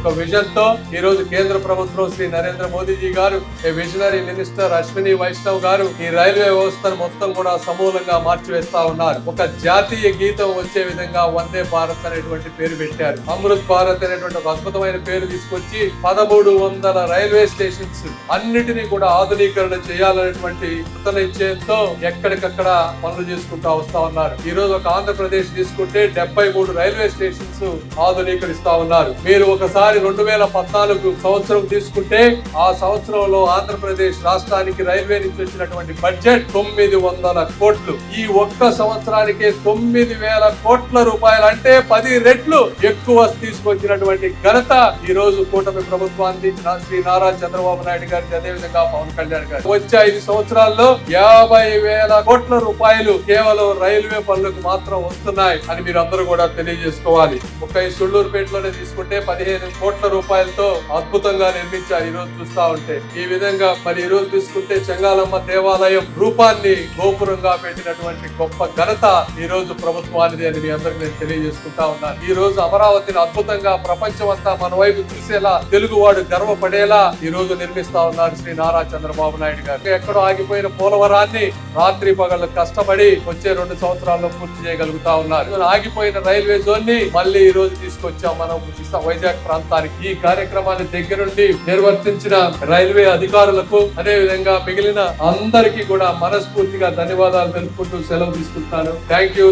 ఒక విజన్ తో ఈ రోజు కేంద్ర ప్రభుత్వం శ్రీ నరేంద్ర మోదీజీ గారు, విజనరీ మినిస్టర్ అశ్విని వైష్ణవ్ గారు ఈ రైల్వే వ్యవస్థను మొత్తం కూడా సమూలంగా మార్చివేస్తా ఉన్నారు. ఒక జాతీయ గీతం వచ్చే విధంగా వందే భారత్ అనేటువంటి పేరు పెట్టారు. అమృత్ భారత్ అనేటువంటి ఒక అద్భుతమైన పేరు తీసుకొచ్చి 1300 రైల్వే స్టేషన్స్ అన్నిటినీ కూడా ఆధునీకరణ చేయాలనేటువంటి కృత నిశ్చయంతో ఎక్కడికక్కడ పనులు చేసుకుంటా వస్తా ఉన్నారు. ఈ రోజు ఒక ఆంధ్రప్రదేశ్ తీసుకుంటే 73 రైల్వే స్టేషన్స్ ఆధునీకరిస్తా ఉన్నారు. మీరు ఒకసారి 2014 సంవత్సరం తీసుకుంటే ఆ సంవత్సరంలో ఆంధ్రప్రదేశ్ రాష్ట్రానికి రైల్వే నుంచి వచ్చినటువంటి బడ్జెట్ 900 కోట్లు. ఈ ఒక్క సంవత్సరానికే 9000 కోట్ల రూపాయలు, అంటే 10 రెట్లు ఎక్కువ తీసుకొచ్చినటువంటి ఘనత ఈ రోజు కూటమి ప్రభుత్వాన్ని శ్రీ నారా చంద్రబాబు నాయుడు గారికి, అదేవిధంగా పవన్ కళ్యాణ్ గారు. వచ్చే 5 సంవత్సరాల్లో 50,000 కోట్ల రూపాయలు కేవలం రైల్వే పనులకు మాత్రం వస్తున్నాయి అని మీరు అందరూ కూడా తెలియజేసుకోవాలి. ఒక ఈ సుళ్లూరుపేటలోనే తీసుకుంటే 15 కోట్ల రూపాయలతో అద్భుతంగా నిర్మించారు. ఈ రోజు చూస్తా ఉంటే ఈ విధంగా మరి ఈ రోజు తీసుకుంటే చెంగాలమ్మ దేవాలయం రూపాన్ని గోపురంగా పెట్టినటువంటి గొప్ప ఘనత ఈ రోజు ప్రభుత్వానిది అని మీ అందరికి నేను తెలియజేసుకుంటా ఉన్నాను. ఈ రోజు అమరావతిని అద్భుతంగా ప్రపంచం అంతా మన వైపు చూసేలా, తెలుగువాడు గర్వపడేలా ఈ రోజు నిర్మిస్తా ఉన్నారు శ్రీ నారా చంద్రబాబు నాయుడు గారు. ఎక్కడో ఆగిపోయిన పోలవరాన్ని రాత్రి పగళ్ళు కష్టపడి వచ్చే 2 సంవత్సరాల్లో పూర్తి చేయగలుగుతా ఉన్నారు. ఆగిపోయిన రైల్వే జోన్ ని మళ్ళీ ఈ రోజు తీసుకొచ్చాం మనం వైజాగ్ ప్రాంతానికి. ఈ కార్యక్రమాన్ని దగ్గరుండి నిర్వర్తించిన రైల్వే అధికారులకు, అదే విధంగా మిగిలిన అందరికీ కూడా మనస్ఫూర్తిగా ధన్యవాదాలు తెలుపుకుంటూ సెలవు తీసుకుంటాను. Thank you.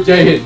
జై హింద్.